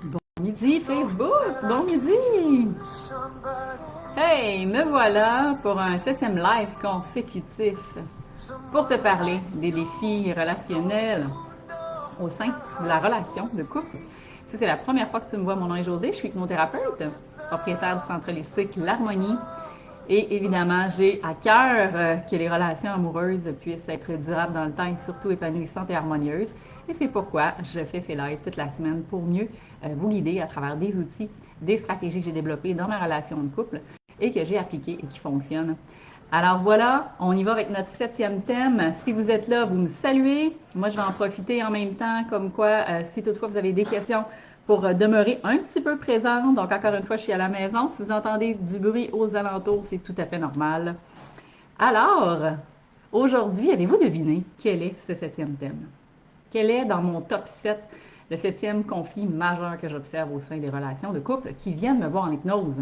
Bon midi Facebook, bon midi! Hey, me voilà pour un 7e live consécutif pour te parler des défis relationnels au sein de la relation de couple. Si c'est la première fois que tu me vois, mon nom est Josée, je suis hypnothérapeute, propriétaire du centre holistique L'Harmonie. Et évidemment, j'ai à cœur que les relations amoureuses puissent être durables dans le temps et surtout épanouissantes et harmonieuses. Et c'est pourquoi je fais ces lives toute la semaine pour mieux vous guider à travers des outils, des stratégies que j'ai développées dans ma relation de couple et que j'ai appliquées et qui fonctionnent. Alors voilà, on y va avec notre 7e thème. Si vous êtes là, vous me saluez. Moi, je vais en profiter en même temps, comme quoi, si toutefois vous avez des questions, pour demeurer un petit peu présente. Donc, encore une fois, je suis à la maison. Si vous entendez du bruit aux alentours, c'est tout à fait normal. Alors, aujourd'hui, avez-vous deviné quel est ce 7e thème? Quel est, dans mon top 7, le 7e conflit majeur que j'observe au sein des relations de couple qui viennent me voir en hypnose?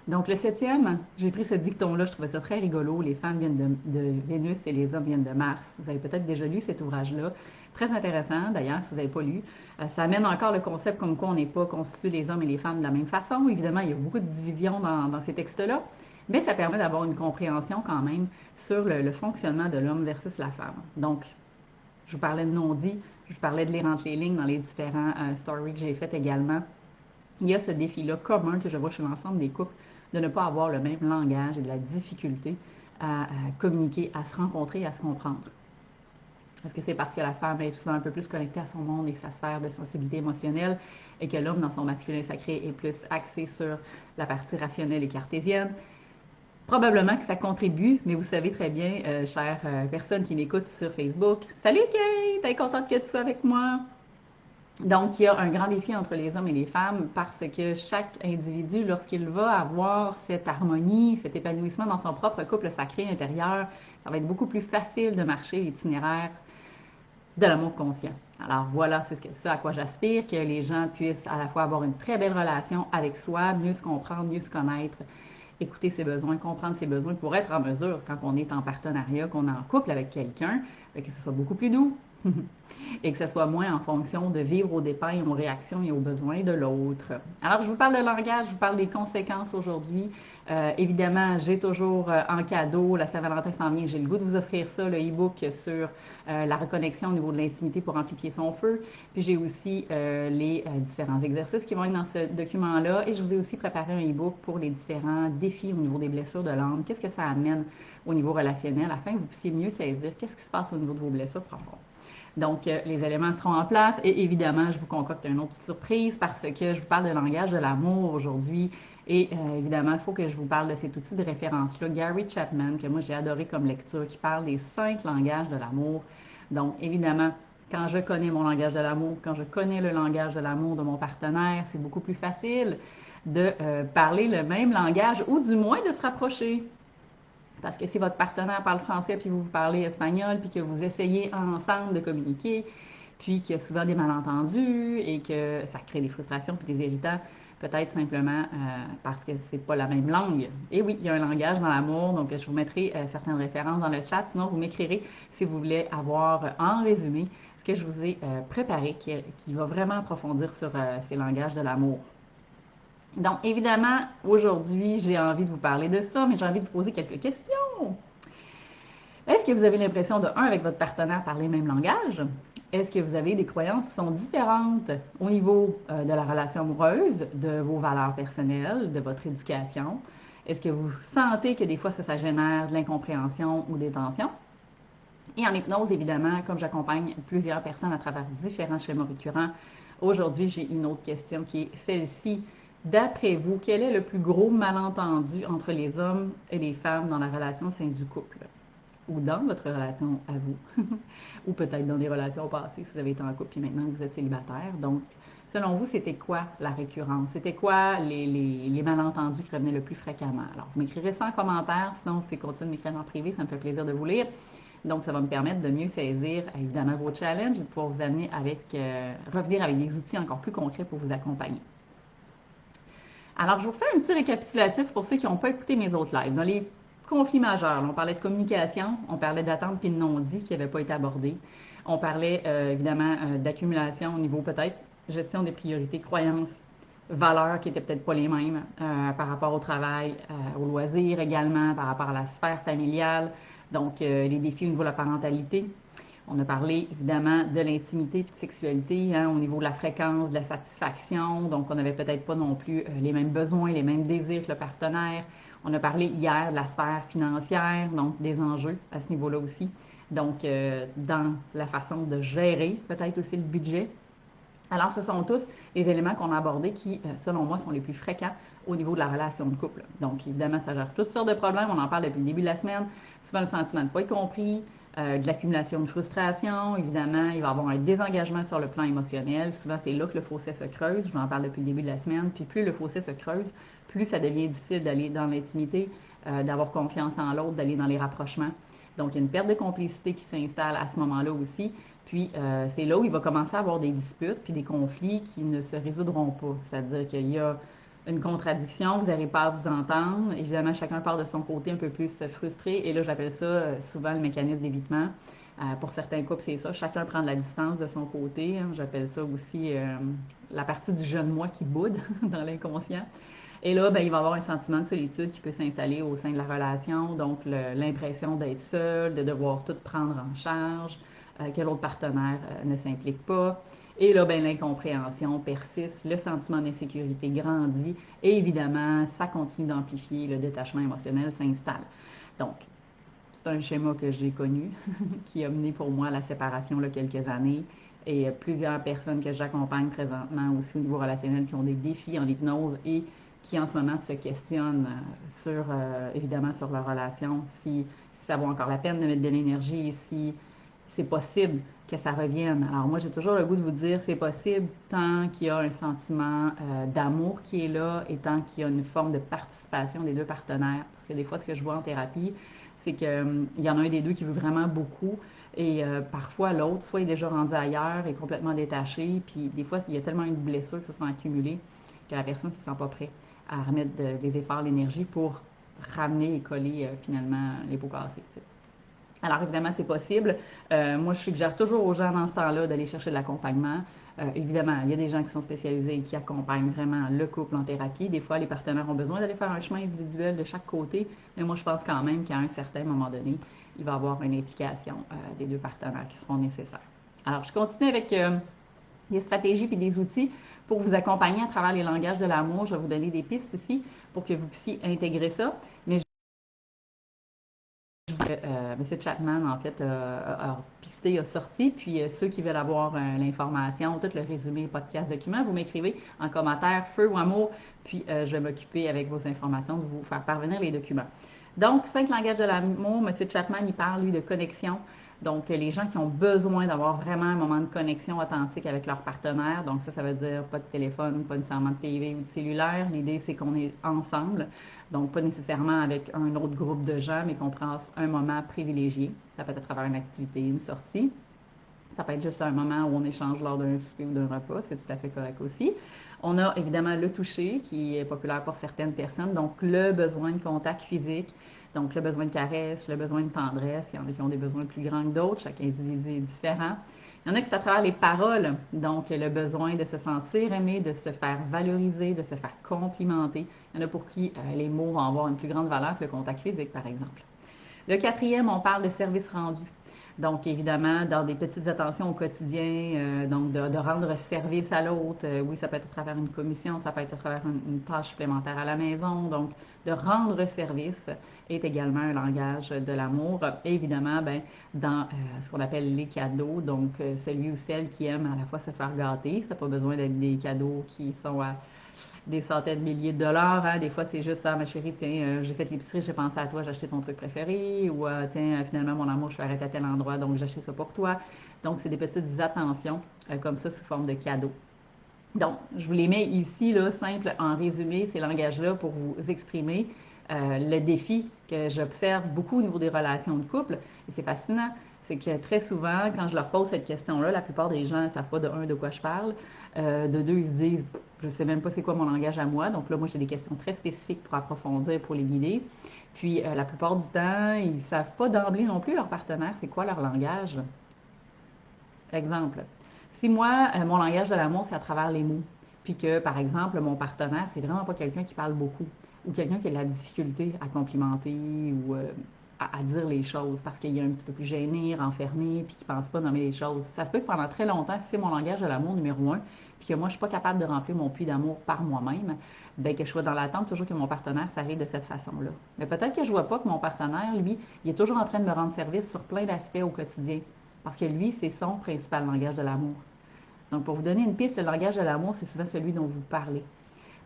Donc, le 7e, j'ai pris ce dicton-là, je trouvais ça très rigolo. Les femmes viennent de Vénus et les hommes viennent de Mars. Vous avez peut-être déjà lu cet ouvrage-là. Très intéressant, d'ailleurs, si vous n'avez pas lu. Ça amène encore le concept comme quoi on n'est pas constitué les hommes et les femmes de la même façon. Évidemment, il y a beaucoup de divisions dans ces textes-là, mais ça permet d'avoir une compréhension quand même sur le fonctionnement de l'homme versus la femme. Donc, je vous parlais de non-dit, je vous parlais de lire entre les lignes dans les différents stories que j'ai faites également. Il y a ce défi-là commun que je vois chez l'ensemble des couples de ne pas avoir le même langage et de la difficulté à communiquer, à se rencontrer, à se comprendre. Est-ce que c'est parce que la femme est souvent un peu plus connectée à son monde et sa sphère de sensibilité émotionnelle et que l'homme, dans son masculin sacré, est plus axé sur la partie rationnelle et cartésienne? Probablement que ça contribue, mais vous savez très bien, chère personne qui m'écoute sur Facebook, salut Kate, t'es contente que tu sois avec moi? Donc, il y a un grand défi entre les hommes et les femmes parce que chaque individu, lorsqu'il va avoir cette harmonie, cet épanouissement dans son propre couple sacré intérieur, ça va être beaucoup plus facile de marcher l'itinéraire de l'amour conscient. Alors voilà, c'est ça à quoi j'aspire, que les gens puissent à la fois avoir une très belle relation avec soi, mieux se comprendre, mieux se connaître, écouter ses besoins, comprendre ses besoins pour être en mesure, quand on est en partenariat, qu'on est en couple avec quelqu'un, que ce soit beaucoup plus doux et que ce soit moins en fonction de vivre aux dépens et aux réactions et aux besoins de l'autre. Alors, je vous parle de langage, je vous parle des conséquences aujourd'hui. Évidemment, j'ai toujours en cadeau, la Saint-Valentin s'en vient, j'ai le goût de vous offrir ça, le e-book sur la reconnexion au niveau de l'intimité pour amplifier son feu. Puis j'ai aussi les différents exercices qui vont être dans ce document-là. Et je vous ai aussi préparé un e-book pour les différents défis au niveau des blessures de l'âme. Qu'est-ce que ça amène au niveau relationnel afin que vous puissiez mieux saisir qu'est-ce qui se passe au niveau de vos blessures profondes. Donc, les éléments seront en place et évidemment, je vous concocte une autre petite surprise parce que je vous parle de langage de l'amour aujourd'hui et évidemment, il faut que je vous parle de cet outil de référence-là, Gary Chapman, que moi j'ai adoré comme lecture, qui parle des 5 langages de l'amour. Donc, évidemment, quand je connais mon langage de l'amour, quand je connais le langage de l'amour de mon partenaire, c'est beaucoup plus facile de parler le même langage ou du moins de se rapprocher. Parce que si votre partenaire parle français puis vous parlez espagnol puis que vous essayez ensemble de communiquer, puis qu'il y a souvent des malentendus et que ça crée des frustrations puis des irritants, peut-être simplement parce que c'est pas la même langue. Et oui, il y a un langage dans l'amour, donc je vous mettrai certaines références dans le chat, sinon vous m'écrirez si vous voulez avoir en résumé ce que je vous ai préparé qui va vraiment approfondir sur ces langages de l'amour. Donc, évidemment, aujourd'hui, j'ai envie de vous parler de ça, mais j'ai envie de vous poser quelques questions. Est-ce que vous avez l'impression de, avec votre partenaire, parler le même langage? Est-ce que vous avez des croyances qui sont différentes au niveau de la relation amoureuse, de vos valeurs personnelles, de votre éducation? Est-ce que vous sentez que des fois ça génère de l'incompréhension ou des tensions? Et en hypnose, évidemment, comme j'accompagne plusieurs personnes à travers différents schémas récurrents, aujourd'hui, j'ai une autre question qui est celle-ci. D'après vous, quel est le plus gros malentendu entre les hommes et les femmes dans la relation au sein du couple? Ou dans votre relation à vous? Ou peut-être dans des relations passées, si vous avez été en couple et maintenant vous êtes célibataire. Donc, selon vous, c'était quoi la récurrence? C'était quoi les malentendus qui revenaient le plus fréquemment? Alors, vous m'écrirez ça en commentaire, sinon vous pouvez continuer de m'écrire en privé, ça me fait plaisir de vous lire. Donc, ça va me permettre de mieux saisir, évidemment, vos challenges et de pouvoir vous amener revenir avec des outils encore plus concrets pour vous accompagner. Alors, je vous refais un petit récapitulatif pour ceux qui n'ont pas écouté mes autres lives. Dans les conflits majeurs. Là, on parlait de communication, on parlait d'attente puis de non-dit qui n'avaient pas été abordés. On parlait évidemment d'accumulation au niveau peut-être gestion des priorités, croyances, valeurs qui n'étaient peut-être pas les mêmes par rapport au travail, au loisir également, par rapport à la sphère familiale, donc les défis au niveau de la parentalité. On a parlé évidemment de l'intimité et de sexualité hein, au niveau de la fréquence, de la satisfaction. Donc, on n'avait peut-être pas non plus les mêmes besoins, les mêmes désirs que le partenaire. On a parlé hier de la sphère financière, donc des enjeux à ce niveau-là aussi. Donc, dans la façon de gérer peut-être aussi le budget. Alors, ce sont tous les éléments qu'on a abordés qui, selon moi, sont les plus fréquents au niveau de la relation de couple. Donc, évidemment, ça gère toutes sortes de problèmes. On en parle depuis le début de la semaine. Souvent, le sentiment de ne pas être compris, de l'accumulation de frustration. Évidemment, il va y avoir un désengagement sur le plan émotionnel. Souvent, c'est là que le fossé se creuse. Je vous en parle depuis le début de la semaine. Puis, plus le fossé se creuse, plus ça devient difficile d'aller dans l'intimité, d'avoir confiance en l'autre, d'aller dans les rapprochements. Donc, il y a une perte de complicité qui s'installe à ce moment-là aussi. Puis, c'est là où il va commencer à avoir des disputes puis des conflits qui ne se résoudront pas. C'est-à-dire qu'il y a une contradiction, vous n'arrivez pas à vous entendre. Évidemment, chacun part de son côté un peu plus frustré. Et là, j'appelle ça souvent le mécanisme d'évitement. Pour certains couples, c'est ça. Chacun prend de la distance de son côté. Hein. J'appelle ça aussi la partie du jeune moi qui boude dans l'inconscient. Et là, ben, il va y avoir un sentiment de solitude qui peut s'installer au sein de la relation. Donc, l'impression d'être seul, de devoir tout prendre en charge, que l'autre partenaire ne s'implique pas. Et là, ben, l'incompréhension persiste, le sentiment d'insécurité grandit et évidemment, ça continue d'amplifier, le détachement émotionnel s'installe. Donc, c'est un schéma que j'ai connu qui a mené pour moi à la séparation il y a quelques années et plusieurs personnes que j'accompagne présentement aussi au niveau relationnel qui ont des défis en hypnose et qui en ce moment se questionnent sur, évidemment, sur leur relation, si ça vaut encore la peine de mettre de l'énergie, si c'est possible que ça revienne. Alors moi, j'ai toujours le goût de vous dire, c'est possible tant qu'il y a un sentiment d'amour qui est là et tant qu'il y a une forme de participation des deux partenaires. Parce que des fois, ce que je vois en thérapie, c'est qu'il y en a un des deux qui veut vraiment beaucoup et parfois l'autre, soit est déjà rendu ailleurs, est complètement détaché, puis des fois, il y a tellement une blessure qui se sont accumulées que la personne ne se sent pas prête à remettre des efforts, l'énergie pour ramener et coller finalement les pots cassés. T'sais. Alors évidemment, c'est possible. Moi, je suggère toujours aux gens dans ce temps-là d'aller chercher de l'accompagnement. Évidemment, il y a des gens qui sont spécialisés et qui accompagnent vraiment le couple en thérapie. Des fois, les partenaires ont besoin d'aller faire un chemin individuel de chaque côté, mais moi, je pense quand même qu'à un certain moment donné, il va y avoir une implication des deux partenaires qui seront nécessaires. Alors, je continue avec des stratégies et des outils pour vous accompagner à travers les langages de l'amour. Je vais vous donner des pistes ici pour que vous puissiez intégrer ça. Mais M. Chapman, en fait, a pisté, a sorti. Puis ceux qui veulent avoir l'information, tout le résumé, podcast, document, vous m'écrivez en commentaire feu ou amour. Puis je vais m'occuper avec vos informations de vous faire parvenir les documents. Donc, 5 langages de l'amour. M. Chapman, il parle, lui, de connexion. Donc, les gens qui ont besoin d'avoir vraiment un moment de connexion authentique avec leur partenaire. Donc, ça veut dire pas de téléphone, pas nécessairement de TV ou de cellulaire. L'idée, c'est qu'on est ensemble. Donc, pas nécessairement avec un autre groupe de gens, mais qu'on passe un moment privilégié. Ça peut être à travers une activité, une sortie. Ça peut être juste un moment où on échange lors d'un souper ou d'un repas, c'est tout à fait correct aussi. On a évidemment le toucher, qui est populaire pour certaines personnes, donc le besoin de contact physique, donc le besoin de caresse, le besoin de tendresse. Il y en a qui ont des besoins plus grands que d'autres, chaque individu est différent. Il y en a qui c'est à travers les paroles, donc le besoin de se sentir aimé, de se faire valoriser, de se faire complimenter. Il y en a pour qui les mots vont avoir une plus grande valeur que le contact physique, par exemple. Le quatrième, on parle de service rendu. Donc, évidemment, dans des petites attentions au quotidien, donc de rendre service à l'autre. Oui, ça peut être à travers une commission, ça peut être à travers une tâche supplémentaire à la maison. Donc, de rendre service est également un langage de l'amour. Et évidemment, ben, dans ce qu'on appelle les cadeaux, donc celui ou celle qui aime à la fois se faire gâter. Ça n'a pas besoin d'être des cadeaux qui sont à des centaines de milliers de dollars. Hein. Des fois, c'est juste ça, ma chérie, tiens, j'ai fait l'épicerie, j'ai pensé à toi, j'ai acheté ton truc préféré. Ou tiens, finalement, mon amour, je suis arrêtée à tel endroit, donc j'ai acheté ça pour toi. Donc, c'est des petites attentions comme ça sous forme de cadeaux. Donc, je vous les mets ici, là, simple, en résumé, ces langages-là pour vous exprimer le défi que j'observe beaucoup au niveau des relations de couple. Et c'est fascinant. c'est que très souvent, quand je leur pose cette question-là, la plupart des gens ne savent pas de quoi je parle. De deux, ils se disent, je sais même pas c'est quoi mon langage à moi. Donc là, moi, j'ai des questions très spécifiques pour approfondir, pour les guider. Puis, la plupart du temps, ils ne savent pas d'emblée non plus leur partenaire, c'est quoi leur langage. Exemple, si moi, mon langage de l'amour, c'est à travers les mots, puis que, par exemple, mon partenaire, c'est vraiment pas quelqu'un qui parle beaucoup, ou quelqu'un qui a de la difficulté à complimenter ou à dire les choses, parce qu'il est un petit peu plus gêné, renfermé, puis qu'il pense pas nommer les choses. Ça se peut que pendant très longtemps, si c'est mon langage de l'amour numéro un, puis que moi, je suis pas capable de remplir mon puits d'amour par moi-même, ben que je sois dans l'attente toujours que mon partenaire s'arrive de cette façon-là. Mais peut-être que je vois pas que mon partenaire, lui, il est toujours en train de me rendre service sur plein d'aspects au quotidien. Parce que lui, c'est son principal langage de l'amour. Donc, pour vous donner une piste, le langage de l'amour, c'est souvent celui dont vous parlez.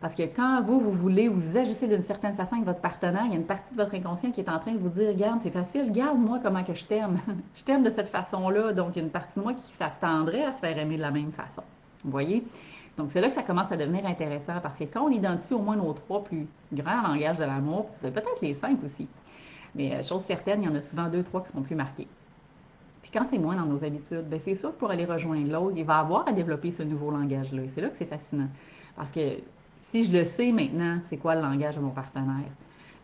Parce que quand vous voulez vous ajuster d'une certaine façon avec votre partenaire, il y a une partie de votre inconscient qui est en train de vous dire, regarde, c'est facile, regarde-moi comment que je t'aime. Je t'aime de cette façon-là. Donc, il y a une partie de moi qui s'attendrait à se faire aimer de la même façon. Vous voyez? Donc, c'est là que ça commence à devenir intéressant parce que quand on identifie au moins nos trois plus grands langages de l'amour, c'est peut-être les cinq aussi, mais chose certaine, il y en a souvent deux, trois qui sont plus marqués. Puis quand c'est moins dans nos habitudes, ben c'est sûr que pour aller rejoindre l'autre, il va avoir à développer ce nouveau langage-là. Et c'est là que c'est fascinant. Parce que si je le sais maintenant, c'est quoi le langage de mon partenaire?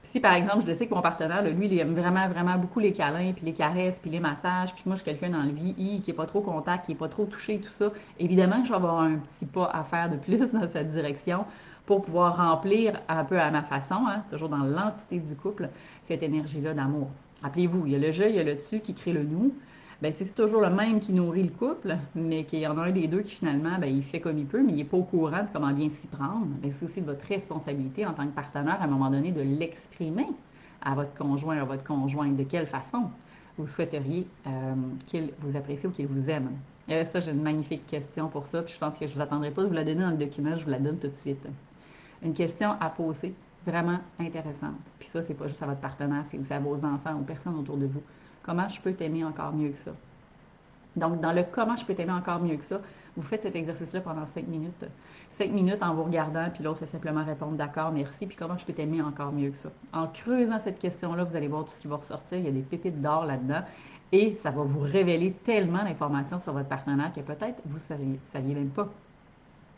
Puis si par exemple, je le sais que mon partenaire, lui, il aime vraiment, vraiment beaucoup les câlins, puis les caresses, puis les massages, puis moi, je suis quelqu'un dans le vie qui est pas trop contact, qui est pas trop touché, tout ça, évidemment, je vais avoir un petit pas à faire de plus dans cette direction pour pouvoir remplir un peu à ma façon, hein, toujours dans l'entité du couple, cette énergie-là d'amour. Rappelez-vous, il y a le je, il y a le tu qui crée le nous. Ben, c'est toujours le même qui nourrit le couple, mais qu'il y en a un des deux qui finalement, ben, il fait comme il peut, mais il n'est pas au courant de comment bien s'y prendre. Ben, c'est aussi de votre responsabilité en tant que partenaire à un moment donné de l'exprimer à votre conjoint, à votre conjointe, de quelle façon vous souhaiteriez qu'il vous apprécie ou qu'il vous aime. Et ça, j'ai une magnifique question pour ça, puis je pense que je ne vous attendrai pas de vous la donner dans le document, je vous la donne tout de suite. Une question à poser, vraiment intéressante. Puis ça, c'est pas juste à votre partenaire, c'est aussi à vos enfants, aux personnes autour de vous. Comment je peux t'aimer encore mieux que ça? Donc, dans le comment je peux t'aimer encore mieux que ça, vous faites cet exercice-là pendant 5 minutes. 5 minutes en vous regardant, puis l'autre fait simplement répondre d'accord, merci, puis comment je peux t'aimer encore mieux que ça. En creusant cette question-là, vous allez voir tout ce qui va ressortir. Il y a des pépites d'or là-dedans. Et ça va vous révéler tellement d'informations sur votre partenaire que peut-être vous ne saviez même pas.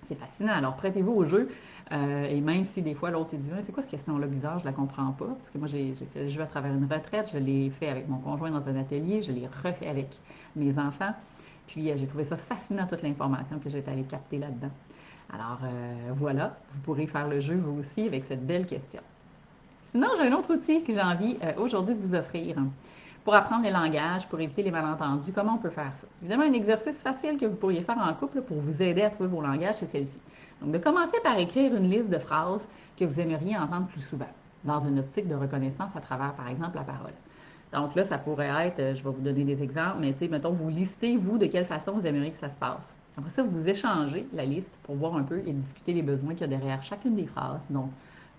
C'est fascinant. Alors, prêtez-vous au jeu. Et même si des fois l'autre dit, c'est quoi cette question-là bizarre, je la comprends pas. Parce que moi, j'ai fait le jeu à travers une retraite, je l'ai fait avec mon conjoint dans un atelier, je l'ai refait avec mes enfants. Puis, j'ai trouvé ça fascinant, toute l'information que j'ai allée capter là-dedans. Alors, voilà, vous pourrez faire le jeu vous aussi avec cette belle question. Sinon, j'ai un autre outil que j'ai envie aujourd'hui de vous offrir pour apprendre les langages, pour éviter les malentendus. Comment on peut faire ça? Évidemment, un exercice facile que vous pourriez faire en couple pour vous aider à trouver vos langages, c'est celle-ci. Donc, de commencer par écrire une liste de phrases que vous aimeriez entendre plus souvent, dans une optique de reconnaissance à travers, par exemple, la parole. Donc là, ça pourrait être, je vais vous donner des exemples, mais tu sais, mettons, vous listez, vous, de quelle façon vous aimeriez que ça se passe. Après ça, vous échangez la liste pour voir un peu et discuter les besoins qu'il y a derrière chacune des phrases. Donc,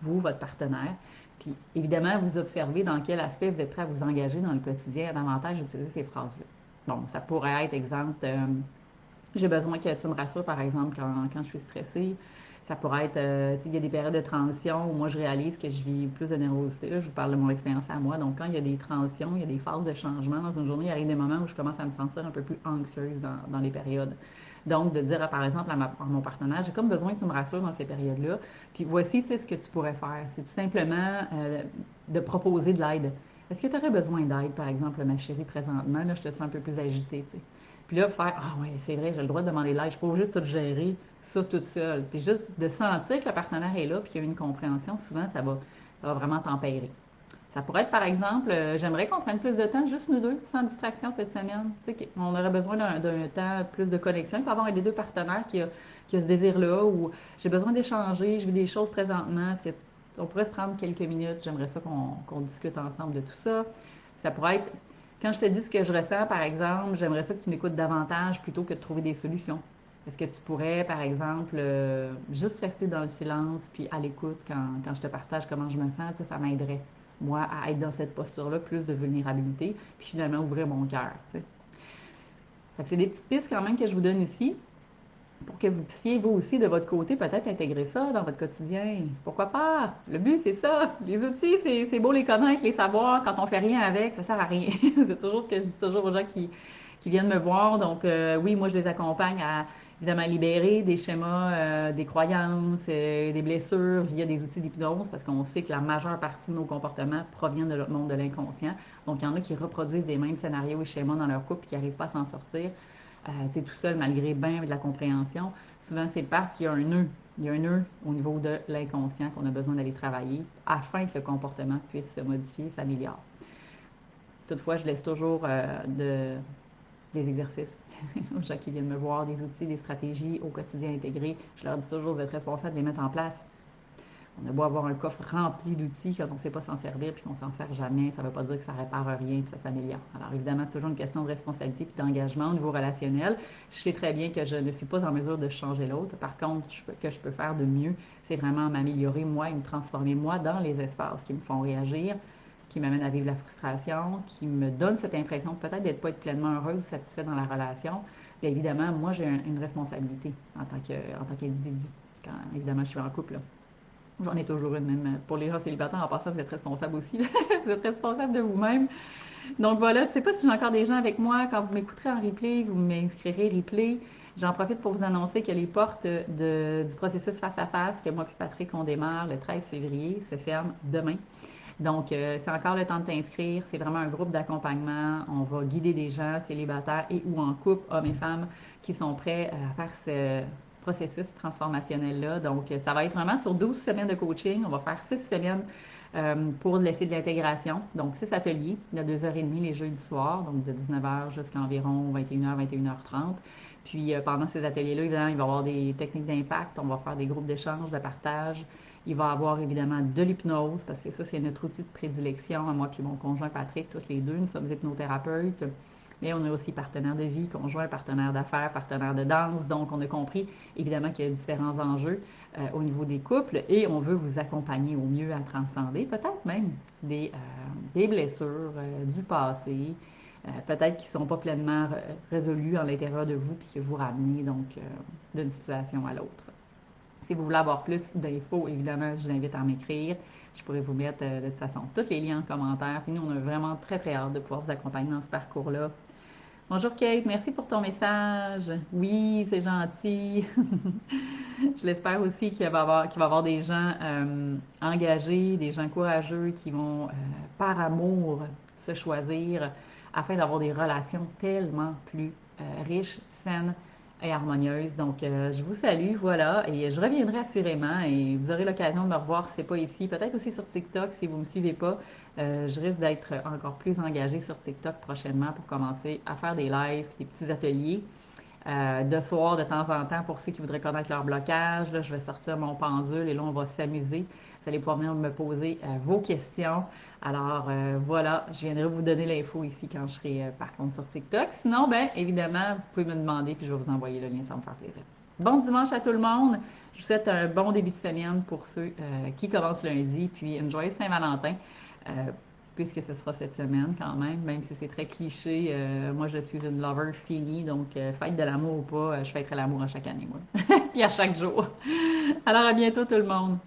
vous, votre partenaire. Puis, évidemment, vous observez dans quel aspect vous êtes prêt à vous engager dans le quotidien à davantage utiliser ces phrases-là. Donc, ça pourrait être, exemple, j'ai besoin que tu me rassures, par exemple, quand je suis stressée. Ça pourrait être, il y a des périodes de transition où moi je réalise que je vis plus de nervosité. Là, je vous parle de mon expérience à moi. Donc, quand il y a des transitions, il y a des phases de changement dans une journée, il arrive des moments où je commence à me sentir un peu plus anxieuse dans les périodes. Donc, de dire, par exemple, à mon partenaire, j'ai comme besoin que tu me rassures dans ces périodes-là. Puis voici, ce que tu pourrais faire. C'est tout simplement de proposer de l'aide. Est-ce que tu aurais besoin d'aide, par exemple, ma chérie, présentement? Là, je te sens un peu plus agitée, tu sais. Puis là, faire, ah ouais, c'est vrai, j'ai le droit de demander de l'aide, je suis pas obligée de tout gérer ça toute seule. Puis juste de sentir que le partenaire est là, puis qu'il y a une compréhension, souvent, ça va vraiment tempérer. Ça pourrait être, par exemple, j'aimerais qu'on prenne plus de temps, juste nous deux, sans distraction cette semaine. Tu sais, on aurait besoin d'un temps plus de connexion. Il peut y avoir un des deux partenaires qui a ce désir-là, ou j'ai besoin d'échanger, je vis des choses présentement. Est-ce qu'on pourrait se prendre quelques minutes? J'aimerais ça qu'on discute ensemble de tout ça. Ça pourrait être, quand je te dis ce que je ressens, par exemple, j'aimerais ça que tu m'écoutes davantage plutôt que de trouver des solutions. Est-ce que tu pourrais, par exemple, juste rester dans le silence puis à l'écoute quand je te partage comment je me sens? Ça m'aiderait, moi, à être dans cette posture-là, plus de vulnérabilité, puis finalement ouvrir mon cœur. Fait que c'est des petites pistes quand même que je vous donne ici. pour que vous puissiez, vous aussi, de votre côté, peut-être intégrer ça dans votre quotidien. Pourquoi pas? Le but, c'est ça. Les outils, c'est beau les connaître, les savoir. Quand on fait rien avec, ça sert à rien. C'est toujours ce que je dis toujours aux gens qui viennent me voir. Donc, oui, moi, je les accompagne à, évidemment, libérer des schémas, des croyances, des blessures via des outils d'hypnose, parce qu'on sait que la majeure partie de nos comportements proviennent de notre monde de l'inconscient. Donc, il y en a qui reproduisent des mêmes scénarios et schémas dans leur couple et qui n'arrivent pas à s'en sortir. Tout seul, malgré bien de la compréhension, souvent c'est parce qu'il y a un nœud. Il y a un nœud au niveau de l'inconscient qu'on a besoin d'aller travailler afin que le comportement puisse se modifier, s'améliorer. Toutefois, je laisse toujours des exercices aux gens qui viennent me voir, des outils, des stratégies au quotidien intégrés. Je leur dis toujours d'être responsable de les mettre en place. On a beau avoir un coffre rempli d'outils, quand on ne sait pas s'en servir puis qu'on s'en sert jamais, ça ne veut pas dire que ça répare rien, que ça s'améliore. Alors évidemment, c'est toujours une question de responsabilité et d'engagement au niveau relationnel. Je sais très bien que je ne suis pas en mesure de changer l'autre. Par contre, ce que je peux faire de mieux, c'est vraiment m'améliorer moi et me transformer moi dans les espaces qui me font réagir, qui m'amènent à vivre la frustration, qui me donnent cette impression peut-être d'être pas être pleinement heureuse ou satisfaite dans la relation. Bien évidemment, moi, j'ai une responsabilité en tant qu'individu, quand évidemment je suis en couple. Là. J'en ai toujours une, même pour les gens célibataires. En passant, vous êtes responsable aussi. Vous êtes responsable de vous-même. Donc voilà, je ne sais pas si j'ai encore des gens avec moi. Quand vous m'écouterez en replay, vous m'inscrirez replay. J'en profite pour vous annoncer que les portes du processus face à face que moi et Patrick on démarre le 13 février se ferment demain. Donc, c'est encore le temps de t'inscrire. C'est vraiment un groupe d'accompagnement. On va guider des gens célibataires et ou en couple, hommes et femmes, qui sont prêts à faire ce processus transformationnel-là. Donc, ça va être vraiment sur 12 semaines de coaching. On va faire 6 semaines pour laisser de l'intégration. Donc, 6 ateliers de 2h30 les jeudis soirs, donc de 19h jusqu'à environ 21h, 21h30. Puis, pendant ces ateliers-là, évidemment, il va y avoir des techniques d'impact. On va faire des groupes d'échange, de partage. Il va y avoir évidemment de l'hypnose, parce que ça, c'est notre outil de prédilection, à moi et mon conjoint Patrick, toutes les deux, nous sommes hypnothérapeutes. Mais on est aussi partenaire de vie, conjoint, partenaire d'affaires, partenaire de danse. Donc, on a compris évidemment qu'il y a différents enjeux au niveau des couples et on veut vous accompagner au mieux à transcender peut-être même des blessures du passé, peut-être qui ne sont pas pleinement résolues à l'intérieur de vous puis que vous ramenez donc d'une situation à l'autre. Si vous voulez avoir plus d'infos, évidemment, je vous invite à m'écrire. Je pourrais vous mettre de toute façon tous les liens en commentaire. Puis nous, on a vraiment très très hâte de pouvoir vous accompagner dans ce parcours-là. Bonjour Kate, merci pour ton message. Oui, c'est gentil. Je l'espère aussi qu'il va y avoir des gens engagés, des gens courageux qui vont, par amour, se choisir afin d'avoir des relations tellement plus riches, saines et harmonieuses. Donc, je vous salue, voilà, et je reviendrai assurément et vous aurez l'occasion de me revoir si ce n'est pas ici, peut-être aussi sur TikTok si vous ne me suivez pas. Je risque d'être encore plus engagée sur TikTok prochainement pour commencer à faire des lives, des petits ateliers. De soir, de temps en temps, pour ceux qui voudraient connaître leur blocage, là, je vais sortir mon pendule et là, on va s'amuser. Vous allez pouvoir venir me poser vos questions. Alors, voilà, je viendrai vous donner l'info ici quand je serai par contre sur TikTok. Sinon, bien, évidemment, vous pouvez me demander puis je vais vous envoyer le lien, ça va me faire plaisir. Bon dimanche à tout le monde. Je vous souhaite un bon début de semaine pour ceux qui commencent lundi, puis une joyeuse Saint-Valentin. Euh, Puisque ce sera cette semaine quand même si c'est très cliché. Moi, je suis une lover finie, donc fête de l'amour ou pas, je fêterai l'amour à chaque année, moi. Puis à chaque jour. Alors, à bientôt tout le monde.